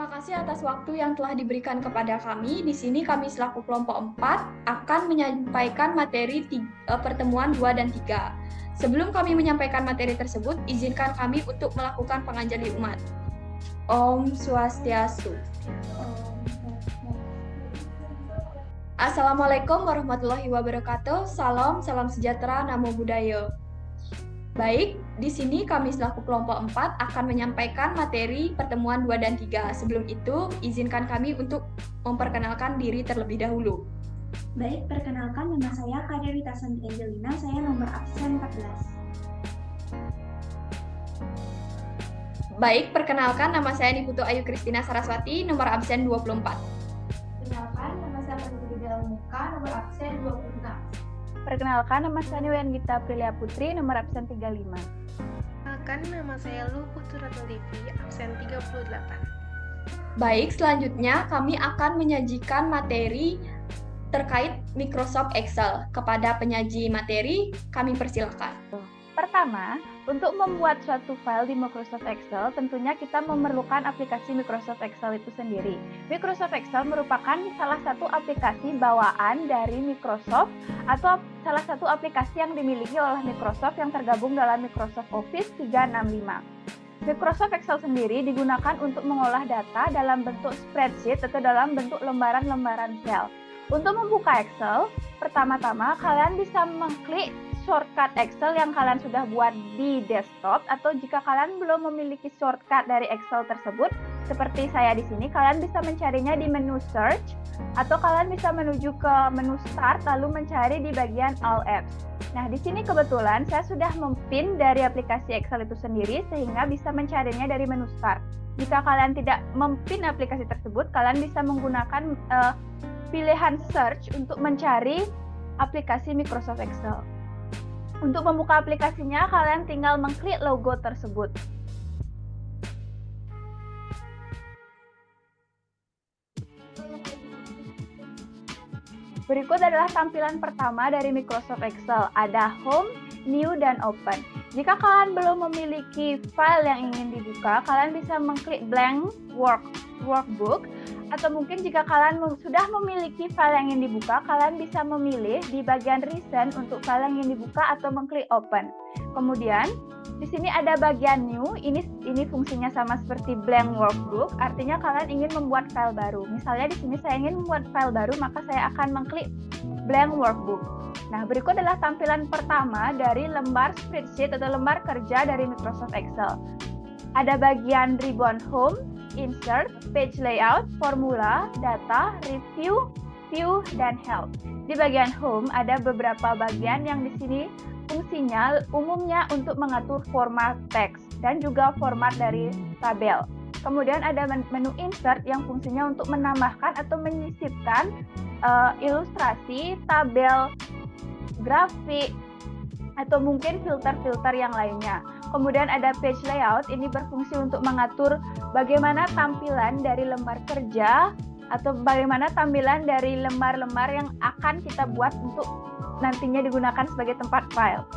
Terima kasih atas waktu yang telah diberikan kepada kami. Di sini kami selaku kelompok 4 akan menyampaikan materi pertemuan 2 dan 3. Sebelum kami menyampaikan materi tersebut, izinkan kami untuk melakukan penganjali umat. Om Swastiastu. Assalamualaikum warahmatullahi wabarakatuh. Salam sejahtera, namo buddhaya. Baik, di sini kami selaku kelompok 4 akan menyampaikan materi pertemuan 2 dan 3. Sebelum itu, izinkan kami untuk memperkenalkan diri terlebih dahulu. Baik, perkenalkan nama saya Kaderita Santi Angelina, saya nomor absen 14. Baik, perkenalkan nama saya Niputu Ayu Kristina Saraswati, nomor absen 24. Perkenalkan, nama saya Putri Del Muka, nomor absen 26. Perkenalkan, nama saya Niwen Gita Aprilia Putri, nomor absen 35. Perkenalkan, nama saya Lu Puturatno Devi, absen 38. Baik, selanjutnya kami akan menyajikan materi terkait Microsoft Excel. Kepada penyaji materi, kami persilakan. Pertama, untuk membuat suatu file di Microsoft Excel, tentunya kita memerlukan aplikasi Microsoft Excel itu sendiri. Microsoft Excel merupakan salah satu aplikasi bawaan dari Microsoft atau salah satu aplikasi yang dimiliki oleh Microsoft yang tergabung dalam Microsoft Office 365. Microsoft Excel sendiri digunakan untuk mengolah data dalam bentuk spreadsheet atau dalam bentuk lembaran-lembaran sel. Untuk membuka Excel, pertama-tama kalian bisa mengklik shortcut Excel yang kalian sudah buat di desktop, atau jika kalian belum memiliki shortcut dari Excel tersebut, seperti saya di sini, kalian bisa mencarinya di menu search, atau kalian bisa menuju ke menu start lalu mencari di bagian all apps. Nah, di sini kebetulan saya sudah mempin dari aplikasi Excel itu sendiri sehingga bisa mencarinya dari menu start. Jika kalian tidak mempin aplikasi tersebut, kalian bisa menggunakan pilihan search untuk mencari aplikasi Microsoft Excel. Untuk membuka aplikasinya, kalian tinggal mengklik logo tersebut. Berikut adalah tampilan pertama dari Microsoft Excel. Ada Home, New, dan Open. Jika kalian belum memiliki file yang ingin dibuka, kalian bisa mengklik blank workbook, atau mungkin jika kalian sudah memiliki file yang ingin dibuka, kalian bisa memilih di bagian recent untuk file yang ingin dibuka atau mengklik open. Kemudian di sini ada bagian new, ini fungsinya sama seperti blank workbook, artinya kalian ingin membuat file baru. Misalnya di sini saya ingin membuat file baru, maka saya akan mengklik blank workbook. Nah, berikut adalah tampilan pertama dari lembar spreadsheet atau lembar kerja dari Microsoft Excel. Ada bagian ribbon home, insert, page layout, formula, data, review, view, dan help. Di bagian home ada beberapa bagian yang di sini fungsinya umumnya untuk mengatur format teks dan juga format dari tabel. Kemudian ada menu insert yang fungsinya untuk menambahkan atau menyisipkan ilustrasi, tabel, grafik, atau mungkin filter-filter yang lainnya. Kemudian ada page layout, ini berfungsi untuk mengatur bagaimana tampilan dari lembar kerja atau bagaimana tampilan dari lembar-lembar yang akan kita buat untuk nantinya digunakan sebagai tempat file.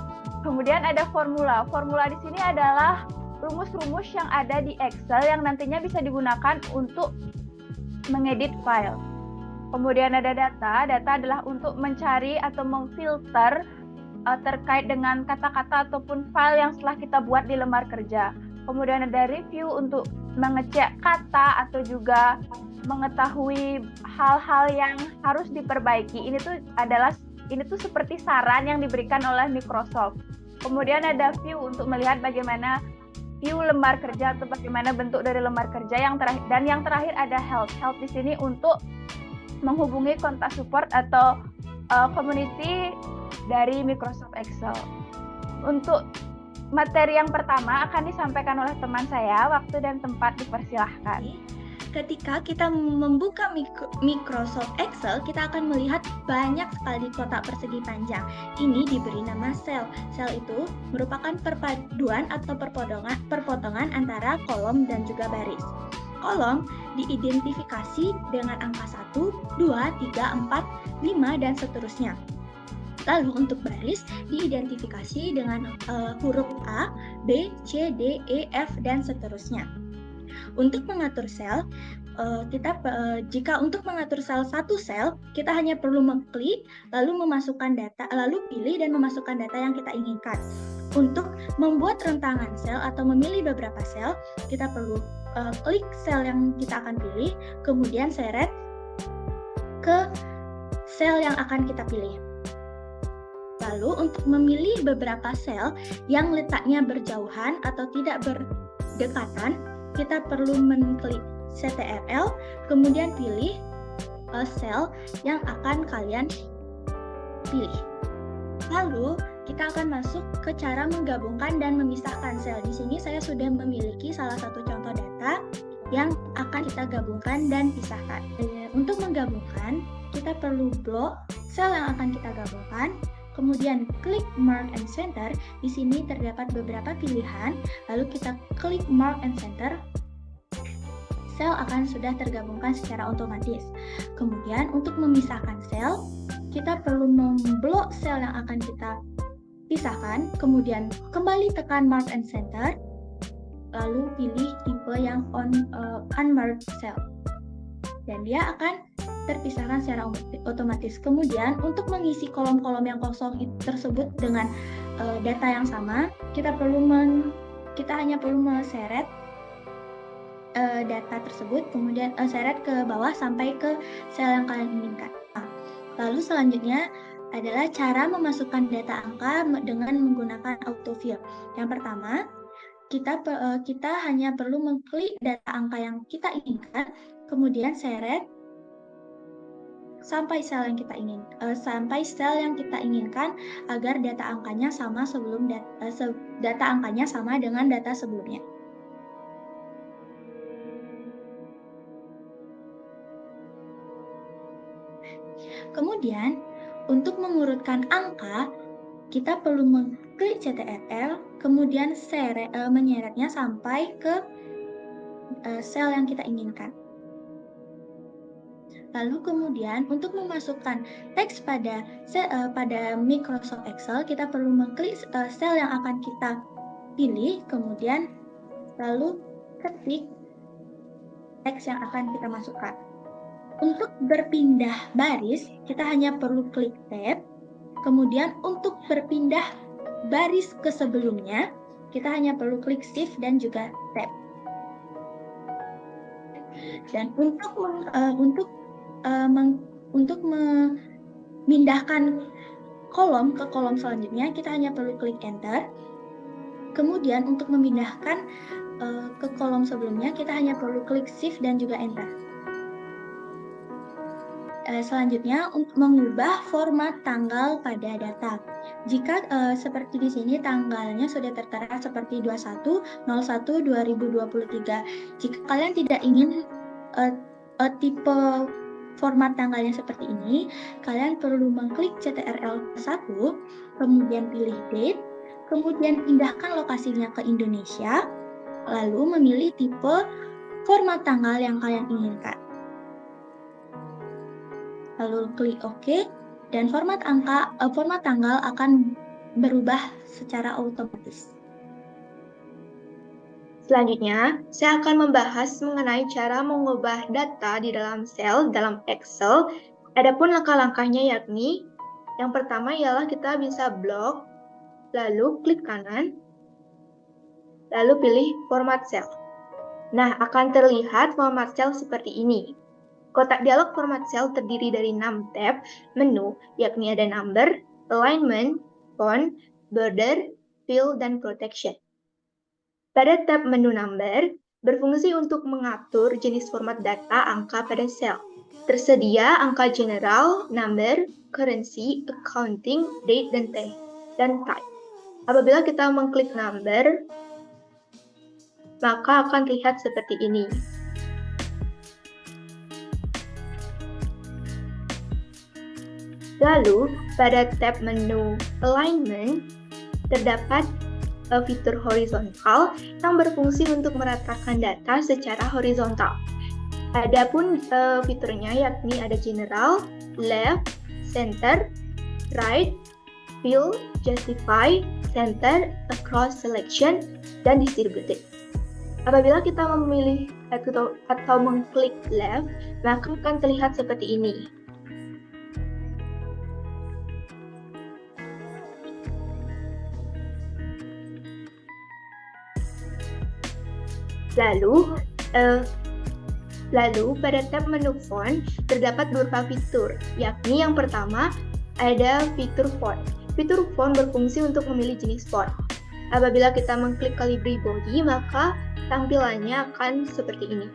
Kemudian ada formula. Formula di sini adalah rumus-rumus yang ada di Excel yang nantinya bisa digunakan untuk mengedit file. Kemudian ada data. Data adalah untuk mencari atau memfilter terkait dengan kata-kata ataupun file yang setelah kita buat di lembar kerja. Kemudian ada review untuk mengecek kata atau juga mengetahui hal-hal yang harus diperbaiki. Ini tuh seperti saran yang diberikan oleh Microsoft. Kemudian ada view untuk melihat bagaimana view lembar kerja atau bagaimana bentuk dari lembar kerja. Dan yang terakhir ada help. Help di sini untuk menghubungi kontak support atau community dari Microsoft Excel. Untuk materi yang pertama akan disampaikan oleh teman saya. Waktu dan tempat dipersilahkan. Ketika kita membuka Microsoft Excel, kita akan melihat banyak sekali kotak persegi panjang. Ini diberi nama sel. Sel itu merupakan perpaduan atau perpotongan antara kolom dan juga baris. Kolom diidentifikasi dengan angka 1, 2, 3, 4, 5, dan seterusnya. Lalu untuk baris diidentifikasi dengan huruf A, B, C, D, E, F, dan seterusnya. Untuk mengatur sel, jika untuk mengatur satu sel, kita hanya perlu mengklik, lalu memasukkan data, lalu pilih dan memasukkan data yang kita inginkan. Untuk membuat rentangan sel atau memilih beberapa sel, kita perlu klik sel yang kita akan pilih, kemudian seret ke sel yang akan kita pilih. Lalu untuk memilih beberapa sel yang letaknya berjauhan atau tidak berdekatan, kita perlu mengklik CTRL, kemudian pilih sel yang akan kalian pilih. Lalu kita akan masuk ke cara menggabungkan dan memisahkan sel. Di sini saya sudah memiliki salah satu contoh data yang akan kita gabungkan dan pisahkan. Untuk menggabungkan, kita perlu blok sel yang akan kita gabungkan, kemudian klik Mark and Center. Di sini terdapat beberapa pilihan, lalu kita klik Mark and Center. Sel akan sudah tergabungkan secara otomatis. Kemudian untuk memisahkan sel, kita perlu memblok sel yang akan kita pisahkan, kemudian kembali tekan Mark and Center, lalu pilih tipe yang unmarked cell, dan dia akan terpisahkan secara otomatis. Kemudian untuk mengisi kolom-kolom yang kosong tersebut dengan data yang sama, kita hanya perlu menseret data tersebut, kemudian seret ke bawah sampai ke sel yang kalian inginkan. Lalu selanjutnya adalah cara memasukkan data angka dengan menggunakan autofill. Yang pertama, kita hanya perlu mengklik data angka yang kita inginkan, kemudian seret sampai sel yang kita inginkan agar data angkanya sama data angkanya sama dengan data sebelumnya. Kemudian untuk mengurutkan angka, kita perlu mengklik CTRL, kemudian menyeretnya sampai ke sel yang kita inginkan. Lalu kemudian untuk memasukkan teks pada Microsoft Excel, kita perlu mengklik sel yang akan kita pilih, kemudian lalu ketik teks yang akan kita masukkan. Untuk berpindah baris, kita hanya perlu klik Tab. Kemudian untuk berpindah baris ke sebelumnya, kita hanya perlu klik Shift dan juga Tab. Dan untuk memindahkan kolom ke kolom selanjutnya, kita hanya perlu klik Enter. Kemudian untuk memindahkan ke kolom sebelumnya, kita hanya perlu klik Shift dan juga Enter. Selanjutnya, untuk mengubah format tanggal pada data. Jika seperti di sini tanggalnya sudah tertera seperti 21/01/2023. Jika kalian tidak ingin tipe format tanggalnya seperti ini, kalian perlu mengklik CTRL+1, kemudian pilih date, kemudian pindahkan lokasinya ke Indonesia, lalu memilih tipe format tanggal yang kalian inginkan. Lalu klik OK, dan format tanggal akan berubah secara otomatis. Selanjutnya, saya akan membahas mengenai cara mengubah data di dalam sel dalam Excel. Adapun langkah-langkahnya yakni, yang pertama ialah kita bisa blok, lalu klik kanan, lalu pilih format cell. Nah, akan terlihat format cell seperti ini. Kotak dialog format cell terdiri dari 6 tab menu, yakni ada number, alignment, font, border, fill, dan protection. Pada tab menu number, berfungsi untuk mengatur jenis format data angka pada sel. Tersedia angka general, number, currency, accounting, date, dan type. Apabila kita mengklik number, maka akan terlihat seperti ini. Lalu, pada tab menu alignment, terdapat fitur horizontal yang berfungsi untuk meratakan data secara horizontal. Adapun fiturnya yakni ada general, left, center, right, fill, justify, center, across selection, dan distributed. Apabila kita memilih atau mengklik left, maka akan terlihat seperti ini. Lalu pada tab menu font terdapat beberapa fitur, yakni yang pertama ada fitur font. Fitur font berfungsi untuk memilih jenis font. Apabila kita mengklik Calibri Body, maka tampilannya akan seperti ini.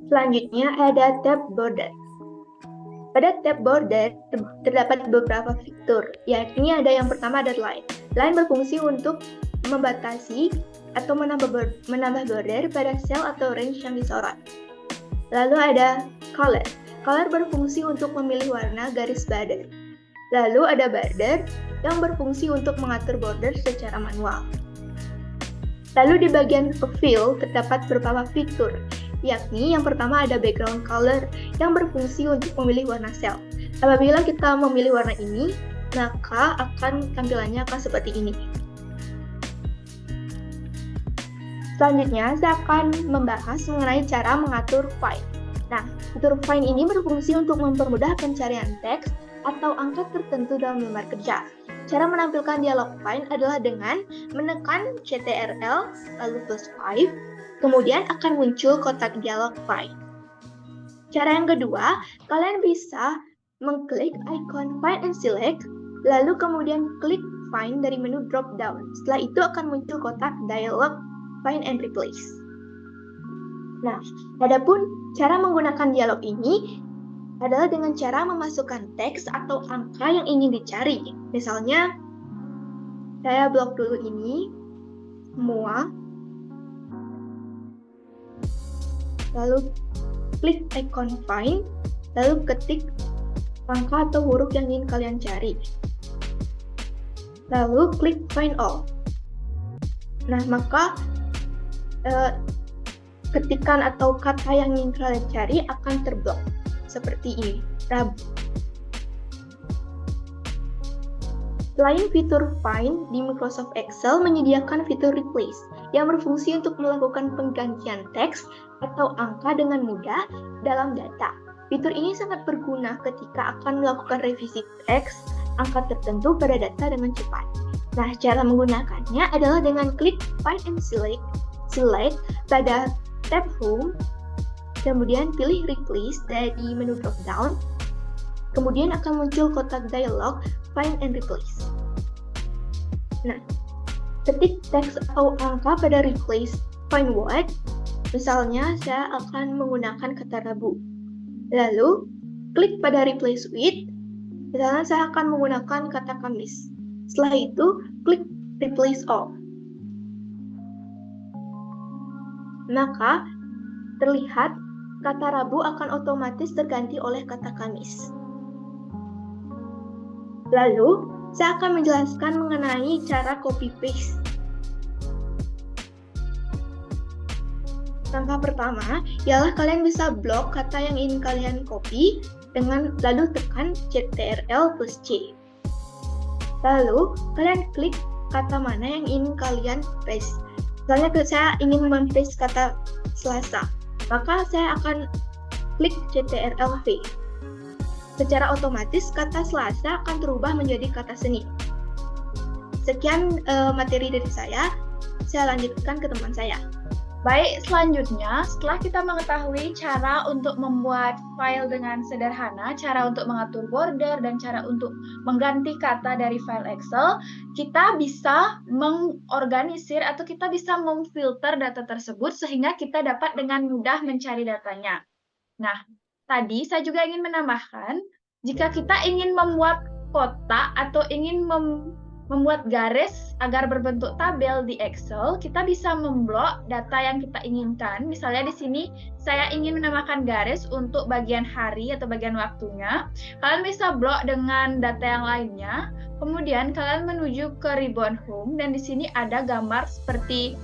Selanjutnya ada tab border. Pada tab border terdapat beberapa fitur, yakni ada yang pertama ada line. Line berfungsi untuk membatasi atau menambah border pada sel atau range yang disorot. Lalu ada color. Color berfungsi untuk memilih warna garis border. Lalu ada border yang berfungsi untuk mengatur border secara manual. Lalu di bagian fill terdapat beberapa fitur, yakni yang pertama ada background color yang berfungsi untuk memilih warna sel. Apabila kita memilih warna ini, maka tampilannya akan seperti ini. Selanjutnya, saya akan membahas mengenai cara mengatur find. Nah, fitur find ini berfungsi untuk mempermudah pencarian teks atau angka tertentu dalam lembar kerja. Cara menampilkan dialog find adalah dengan menekan CTRL lalu +5, kemudian akan muncul kotak dialog find. Cara yang kedua, kalian bisa mengklik icon find and select, lalu kemudian klik find dari menu drop down. Setelah itu akan muncul kotak dialog find and replace. Nah, adapun cara menggunakan dialog ini adalah dengan cara memasukkan teks atau angka yang ingin dicari. Misalnya, saya blok dulu ini, semua, lalu klik icon find, lalu ketik angka atau huruf yang ingin kalian cari. Lalu klik find all. Nah, maka ketikan atau kata yang ingin kalian cari akan terblok. Seperti ini, Rabu. Selain fitur Find, di Microsoft Excel menyediakan fitur Replace yang berfungsi untuk melakukan penggantian teks atau angka dengan mudah dalam data. Fitur ini sangat berguna ketika akan melakukan revisi teks angka tertentu pada data dengan cepat. Nah, cara menggunakannya adalah dengan klik Find and Select pada tab Home, kemudian pilih Replace dari menu drop down, kemudian akan muncul kotak dialog Find and Replace. Nah, ketik teks atau angka pada Replace Find What, misalnya saya akan menggunakan kata Rabu. Lalu, klik pada Replace With, misalnya saya akan menggunakan kata Kamis. Setelah itu, klik Replace All. Maka, terlihat kata Rabu akan otomatis terganti oleh kata Kamis. Lalu, saya akan menjelaskan mengenai cara copy paste. Langkah pertama ialah kalian bisa blok kata yang ingin kalian copy dengan lalu tekan CTRL+C. Lalu, kalian klik kata mana yang ingin kalian paste. Misalnya saya ingin men-paste kata Selasa, maka saya akan klik CTRL-V. Secara otomatis kata Selasa akan berubah menjadi kata Senin. Sekian materi dari saya lanjutkan ke teman saya. Baik, selanjutnya setelah kita mengetahui cara untuk membuat file dengan sederhana, cara untuk mengatur border, dan cara untuk mengganti kata dari file Excel, kita bisa mengorganisir atau kita bisa memfilter data tersebut sehingga kita dapat dengan mudah mencari datanya. Nah, tadi saya juga ingin menambahkan, jika kita ingin membuat kotak atau ingin membuat garis agar berbentuk tabel di Excel, kita bisa memblok data yang kita inginkan. Misalnya di sini saya ingin menambahkan garis untuk bagian hari atau bagian waktunya. Kalian bisa blok dengan data yang lainnya. Kemudian kalian menuju ke ribbon home dan di sini ada gambar seperti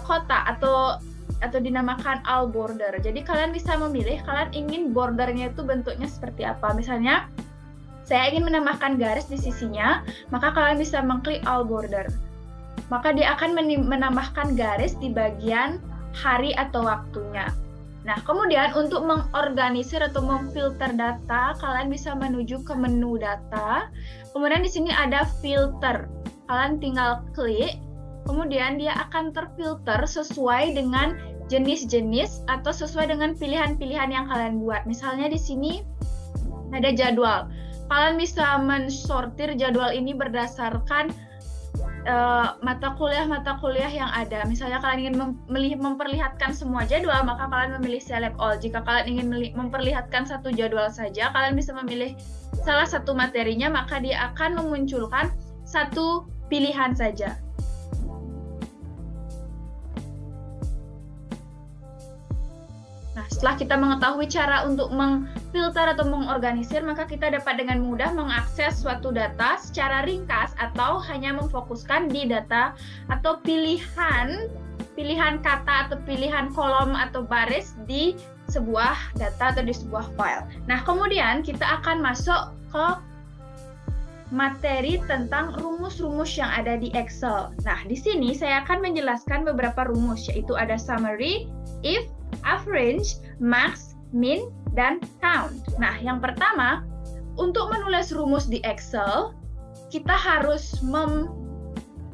kotak atau atau dinamakan all border. Jadi kalian bisa memilih kalian ingin bordernya itu bentuknya seperti apa. Misalnya saya ingin menambahkan garis di sisinya, maka kalian bisa mengklik all border. Maka dia akan menambahkan garis di bagian hari atau waktunya. Nah, kemudian untuk mengorganisir atau memfilter data, kalian bisa menuju ke menu data. Kemudian di sini ada filter. Kalian tinggal klik, kemudian dia akan terfilter sesuai dengan jenis-jenis atau sesuai dengan pilihan-pilihan yang kalian buat. Misalnya di sini ada jadwal. Kalian bisa mensortir jadwal ini berdasarkan mata kuliah yang ada. Misalnya kalian ingin memperlihatkan semua jadwal, maka kalian memilih select all. Jika kalian ingin memperlihatkan satu jadwal saja, kalian bisa memilih salah satu materinya, maka dia akan memunculkan satu pilihan saja. Nah, setelah kita mengetahui cara untuk memfilter atau mengorganisir, maka kita dapat dengan mudah mengakses suatu data secara ringkas atau hanya memfokuskan di data atau pilihan kata atau pilihan kolom atau baris di sebuah data atau di sebuah file. Nah, kemudian kita akan masuk ke materi tentang rumus-rumus yang ada di Excel. Nah, di sini saya akan menjelaskan beberapa rumus, yaitu ada summary, if, average, max, min, dan count. Nah, yang pertama, untuk menulis rumus di Excel, kita harus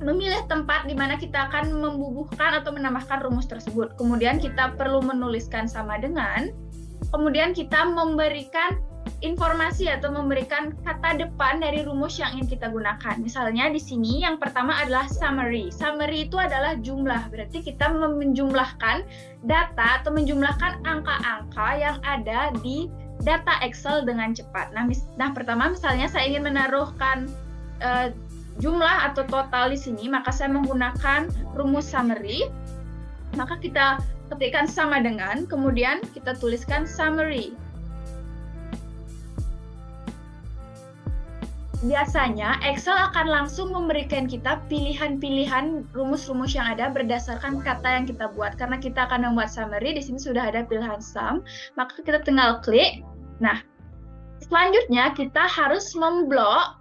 memilih tempat di mana kita akan membubuhkan atau menambahkan rumus tersebut. Kemudian kita perlu menuliskan sama dengan, kemudian kita memberikan informasi atau memberikan kata depan dari rumus yang ingin kita gunakan. Misalnya di sini yang pertama adalah summary. Summary itu adalah jumlah, berarti kita menjumlahkan data atau menjumlahkan angka-angka yang ada di data Excel dengan cepat. Nah, pertama misalnya saya ingin menaruhkan jumlah atau total di sini, maka saya menggunakan rumus summary. Maka kita ketikkan sama dengan, kemudian kita tuliskan summary. Biasanya Excel akan langsung memberikan kita pilihan-pilihan rumus-rumus yang ada berdasarkan kata yang kita buat. Karena kita akan membuat summary, di sini sudah ada pilihan sum, maka kita tinggal klik. Nah, selanjutnya kita harus memblok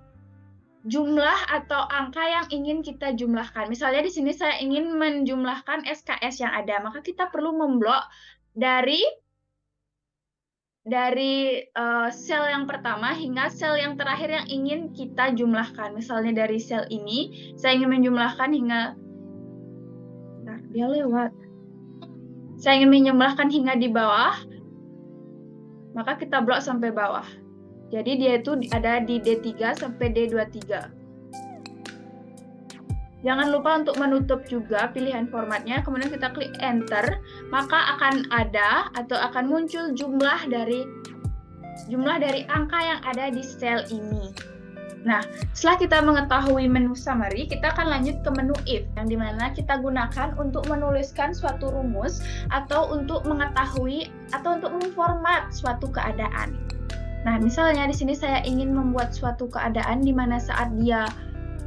jumlah atau angka yang ingin kita jumlahkan. Misalnya di sini saya ingin menjumlahkan SKS yang ada, maka kita perlu memblok dari sel yang pertama hingga sel yang terakhir yang ingin kita jumlahkan. Misalnya dari sel ini, saya ingin menjumlahkan hingga... Nah, dia lewat. Saya ingin menjumlahkan hingga di bawah, maka kita blok sampai bawah. Jadi dia itu ada di D3 sampai D23. Jangan lupa untuk menutup juga pilihan formatnya, kemudian kita klik enter, maka akan ada atau akan muncul jumlah dari angka yang ada di sel ini. Nah, setelah kita mengetahui menu summary, kita akan lanjut ke menu if, yang dimana kita gunakan untuk menuliskan suatu rumus atau untuk mengetahui atau untuk memformat suatu keadaan. Nah, misalnya di sini saya ingin membuat suatu keadaan di mana saat dia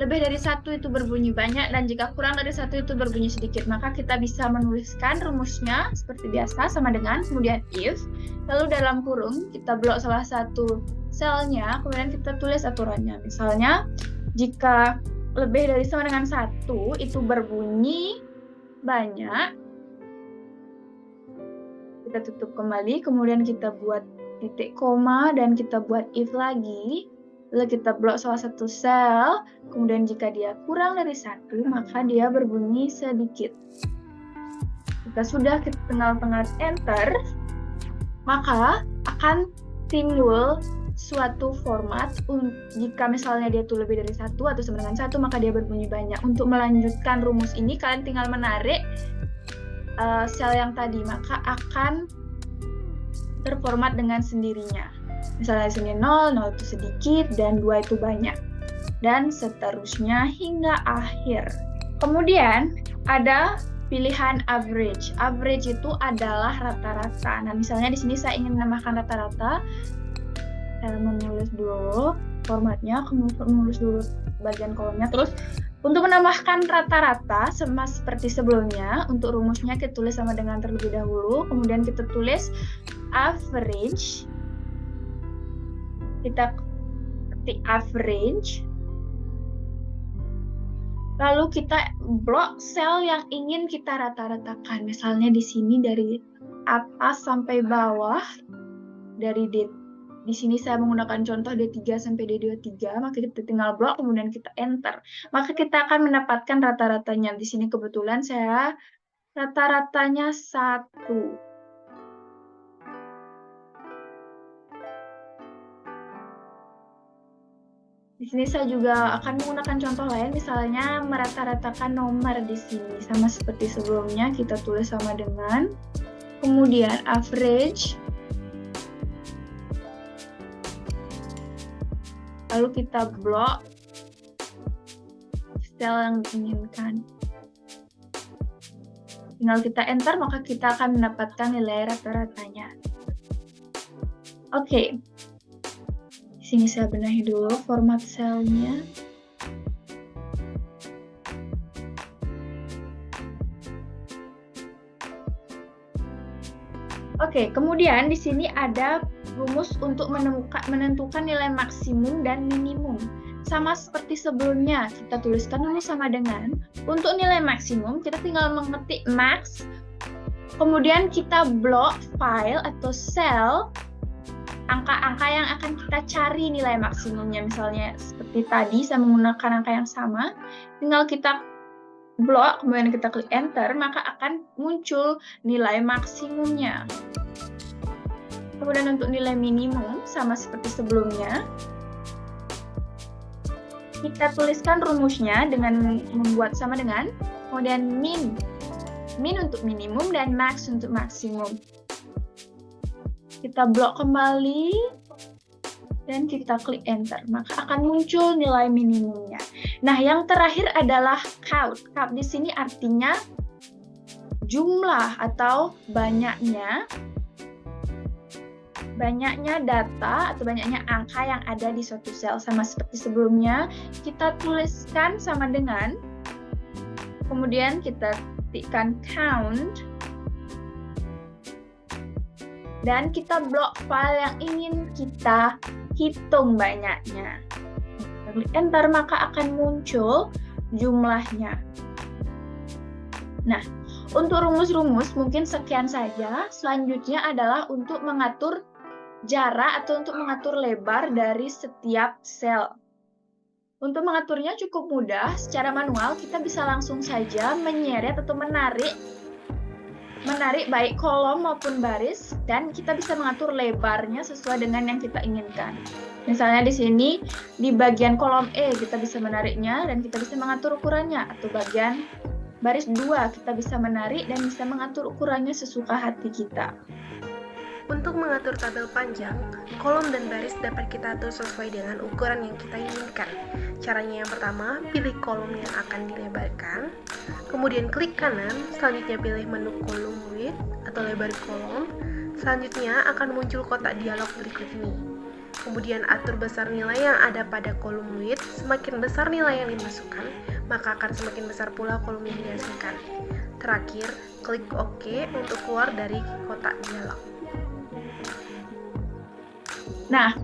lebih dari satu itu berbunyi banyak, dan jika kurang dari satu itu berbunyi sedikit, maka kita bisa menuliskan rumusnya seperti biasa sama dengan, kemudian if, lalu dalam kurung kita blok salah satu selnya, kemudian kita tulis aturannya. Misalnya jika lebih dari sama dengan satu itu berbunyi banyak, kita tutup kembali, kemudian kita buat titik koma dan kita buat if lagi. Lalu kita blok salah satu sel, kemudian jika dia kurang dari satu, maka dia berbunyi sedikit. Jika sudah, kita tinggal enter, maka akan timbul suatu format. Jika misalnya dia itu lebih dari satu atau sama dengan satu, maka dia berbunyi banyak. Untuk melanjutkan rumus ini, kalian tinggal menarik sel yang tadi, maka akan terformat dengan sendirinya. Misalnya di sini 0 itu sedikit, dan 2 itu banyak. Dan seterusnya hingga akhir. Kemudian ada pilihan average. Average itu adalah rata-rata. Nah, misalnya di sini saya ingin menambahkan rata-rata. Saya menulis dulu formatnya, kemudian menulis dulu bagian kolomnya, terus Untuk menambahkan rata-rata sama seperti sebelumnya, untuk rumusnya kita tulis sama dengan terlebih dahulu, kemudian kita tulis average, kita ketik average, lalu kita blok sel yang ingin kita rata-ratakan. Misalnya di sini dari atas sampai bawah, dari di sini saya menggunakan contoh D3 sampai D23, maka kita tinggal blok, kemudian kita enter. Maka kita akan mendapatkan rata-ratanya. Di sini kebetulan saya rata-ratanya 1. Di sini saya juga akan menggunakan contoh lain, misalnya merata-ratakan nomor di sini. Sama seperti sebelumnya, kita tulis sama dengan, kemudian average, lalu kita blok sel yang diinginkan. Tinggal kita enter, maka kita akan mendapatkan nilai rata-ratanya. Oke. Di sini saya benahi dulu format selnya. Oke, kemudian di sini ada rumus untuk menentukan nilai maksimum dan minimum. Sama seperti sebelumnya, kita tuliskan dulu sama dengan, untuk nilai maksimum kita tinggal mengetik max, kemudian kita blok file atau sel angka-angka yang akan kita cari nilai maksimumnya. Misalnya seperti tadi saya menggunakan angka yang sama, tinggal kita blok, kemudian kita klik enter, maka akan muncul nilai maksimumnya. Kemudian untuk nilai minimum, sama seperti sebelumnya, kita tuliskan rumusnya dengan membuat sama dengan, kemudian min untuk minimum dan max untuk maksimum. Kita blok kembali, dan kita klik enter, maka akan muncul nilai minimumnya. Nah, yang terakhir adalah count. Count di sini artinya jumlah atau banyaknya data atau banyaknya angka yang ada di suatu sel. Sama seperti sebelumnya, kita tuliskan sama dengan, kemudian kita ketikkan count, dan kita blok file yang ingin kita hitung banyaknya. Klik enter, maka akan muncul jumlahnya. Nah, untuk rumus-rumus mungkin sekian saja. Selanjutnya adalah untuk mengatur jarak atau untuk mengatur lebar dari setiap sel. Untuk mengaturnya cukup mudah, secara manual kita bisa langsung saja menyeret atau menarik baik kolom maupun baris, dan kita bisa mengatur lebarnya sesuai dengan yang kita inginkan. Misalnya di sini, di bagian kolom E kita bisa menariknya dan kita bisa mengatur ukurannya, atau bagian baris 2 kita bisa menarik dan bisa mengatur ukurannya sesuka hati kita. Untuk mengatur tabel panjang, kolom dan baris dapat kita atur sesuai dengan ukuran yang kita inginkan. Caranya yang pertama, pilih kolom yang akan dilebarkan, kemudian klik kanan, selanjutnya pilih menu kolom width atau lebar kolom, selanjutnya akan muncul kotak dialog berikut ini. Kemudian atur besar nilai yang ada pada kolom width, semakin besar nilai yang dimasukkan, maka akan semakin besar pula kolom yang dihasilkan. Terakhir, klik OK untuk keluar dari kotak dialog. Nah,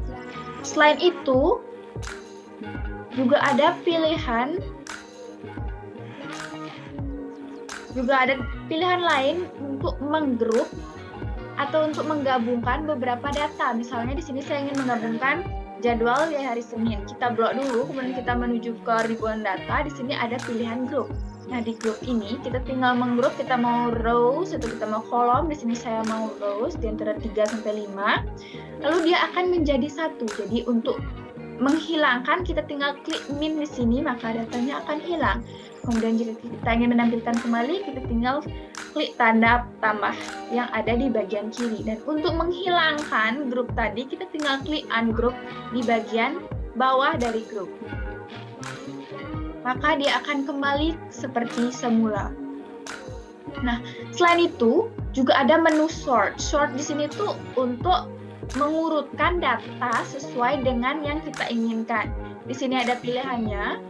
selain itu, juga ada pilihan lain untuk menggrup atau untuk menggabungkan beberapa data. Misalnya di sini saya ingin menggabungkan jadwal di hari Senin. Kita blok dulu, kemudian kita menuju ke ribuan data. Di sini ada pilihan grup. Nah, di grup ini kita tinggal menggrup, kita mau rows atau kita mau kolom. Di sini saya mau rows di antara 3 sampai 5. Lalu dia akan menjadi 1. Jadi untuk menghilangkan kita tinggal klik min di sini, maka datanya akan hilang. Kemudian jika kita ingin menampilkan kembali, kita tinggal klik tanda tambah yang ada di bagian kiri. Dan untuk menghilangkan grup tadi, kita tinggal klik ungroup di bagian bawah dari grup. Maka dia akan kembali seperti semula. Nah, selain itu juga ada menu sort. Sort di sini tuh untuk mengurutkan data sesuai dengan yang kita inginkan. Di sini ada pilihannya.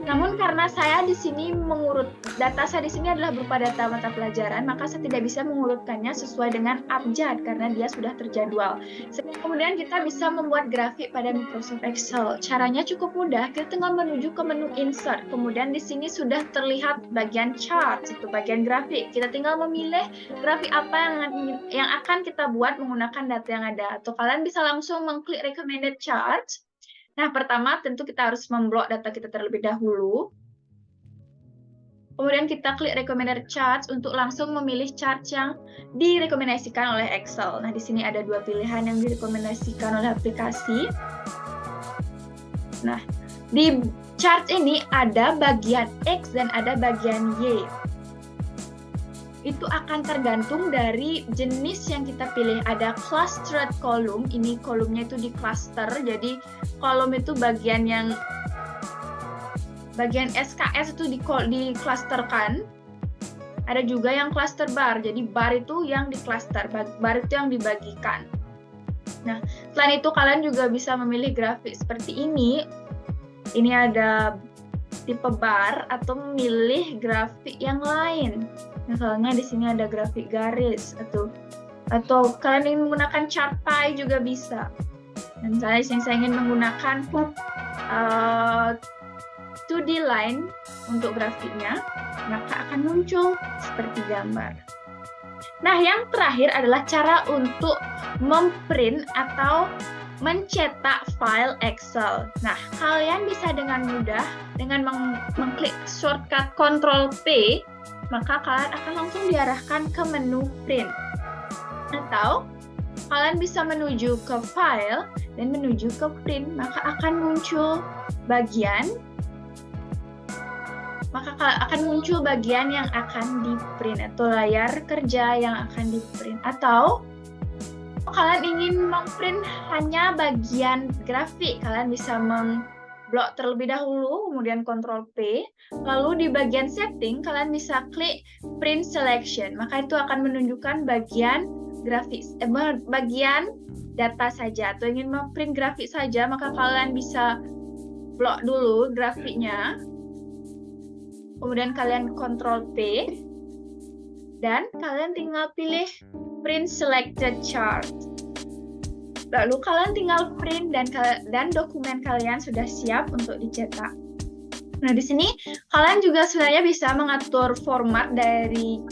Namun karena saya di sini mengurut data saya di sini adalah berupa data mata pelajaran, maka saya tidak bisa mengurutkannya sesuai dengan abjad karena dia sudah terjadwal. Kemudian kita bisa membuat grafik pada Microsoft Excel. Caranya cukup mudah, kita tinggal menuju ke menu Insert. Kemudian di sini sudah terlihat bagian chart, itu bagian grafik. Kita tinggal memilih grafik apa yang akan kita buat menggunakan data yang ada. Atau kalian bisa langsung mengklik Recommended Charts. Nah, pertama tentu kita harus memblok data kita terlebih dahulu. Kemudian kita klik Recommended Charts untuk langsung memilih chart yang direkomendasikan oleh Excel. Nah, di sini ada dua pilihan yang direkomendasikan oleh aplikasi. Nah, di chart ini ada bagian X dan ada bagian Y. Itu akan tergantung dari jenis yang kita pilih. Ada clustered column, ini kolomnya itu di cluster, jadi kolom itu bagian SKS itu di-clusterkan. Ada juga yang cluster bar, jadi bar itu yang di cluster, bar itu yang dibagikan. Nah, selain itu kalian juga bisa memilih grafik seperti ini. Ini ada tipe bar atau memilih grafik yang lain. Misalnya di sini ada grafik garis atau kalian ingin menggunakan chart pie juga bisa. Dan saya ingin menggunakan 2D line untuk grafiknya, maka akan muncul seperti gambar. Nah, yang terakhir adalah cara untuk memprint atau mencetak file Excel. Nah, kalian bisa dengan mudah dengan mengklik shortcut Ctrl P, maka kalian akan langsung diarahkan ke menu print. Atau kalian bisa menuju ke file dan menuju ke print, maka akan muncul bagian yang akan di print atau layar kerja yang akan di print. Atau kalian ingin memprint hanya bagian grafik, kalian bisa blok terlebih dahulu, kemudian Ctrl P, lalu di bagian setting kalian bisa klik print selection, maka itu akan menunjukkan bagian grafik, bagian data saja. Atau ingin memprint grafik saja, maka kalian bisa blok dulu grafiknya, kemudian kalian Ctrl P, dan kalian tinggal pilih print selected chart. Lalu kalian tinggal print dan dokumen kalian sudah siap untuk dicetak. Nah, di sini kalian juga sebenarnya bisa mengatur format dari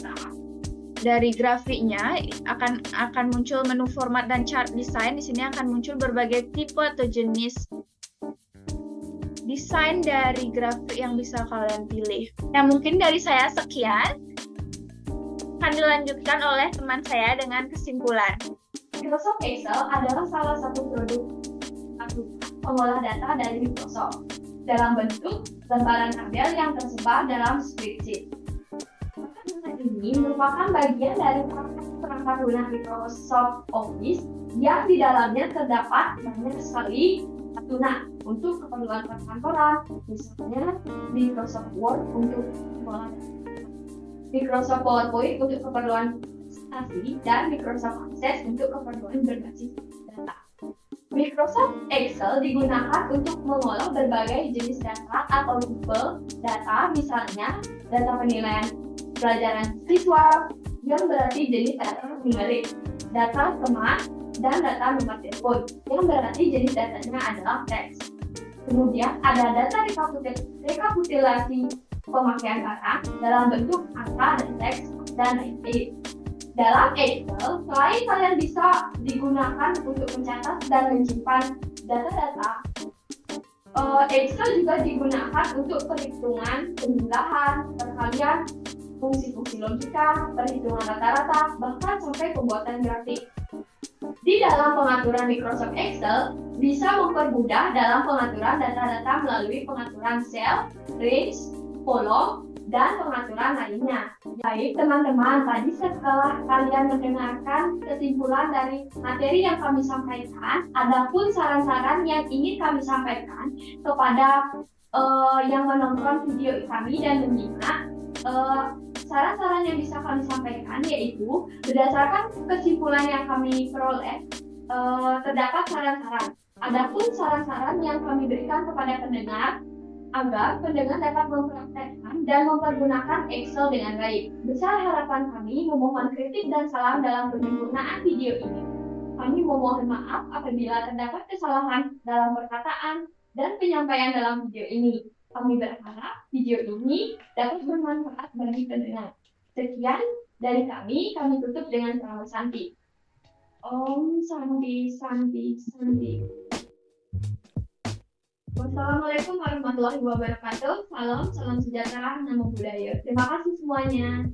grafiknya. Akan muncul menu format dan chart design. Di sini akan muncul berbagai tipe atau jenis desain dari grafik yang bisa kalian pilih. Nah, mungkin dari saya sekian. Akan dilanjutkan oleh teman saya dengan kesimpulan. Microsoft Excel adalah salah satu produk pengolah data dari Microsoft dalam bentuk lembaran tabel yang tersebar dalam spreadsheet. Ini merupakan bagian dari perangkat lunak Microsoft Office yang di dalamnya terdapat banyak sekali lunak untuk keperluan perkantoran, misalnya Microsoft Word untuk pengolah data, Microsoft PowerPoint untuk keperluan dan Microsoft Access untuk keperluan berbasis data. Microsoft Excel digunakan untuk mengolah berbagai jenis data atau tipe data, misalnya data penilaian pelajaran siswa yang berarti jenis data numerik, data teman, dan data nomor telepon yang berarti jenis datanya adalah teks. Kemudian ada data rekapitulasi pemakaian barang dalam bentuk angka dan teks dan lain-lain. Dalam Excel, selain kalian bisa digunakan untuk mencatat dan menyimpan data-data, Excel juga digunakan untuk perhitungan penjumlahan, perkalian, fungsi-fungsi logika, perhitungan rata-rata, bahkan sampai pembuatan grafik. Di dalam pengaturan Microsoft Excel, bisa mempermudah dalam pengaturan data-data melalui pengaturan sel, range, kolom, dan pengaturan lainnya. Baik teman-teman, tadi setelah kalian mendengarkan kesimpulan dari materi yang kami sampaikan, adapun saran-saran yang ingin kami sampaikan kepada yang menonton video kami dan menyimak, saran-saran yang bisa kami sampaikan yaitu berdasarkan kesimpulan yang kami peroleh, terdapat saran-saran. Adapun saran-saran yang kami berikan kepada pendengar agar pendengar dapat mempraktekkan dan mempergunakan Excel dengan baik. Besar harapan kami memohon kritik dan salam dalam penyempurnaan video ini. Kami memohon maaf apabila terdapat kesalahan dalam perkataan dan penyampaian dalam video ini. Kami berharap video ini dapat bermanfaat bagi pendengar. Sekian dari kami tutup dengan salam Santi. Om Santi, Santi, Santi. Wassalamualaikum warahmatullahi wabarakatuh. Salam sejahtera, namo buddhaya. Terima kasih semuanya.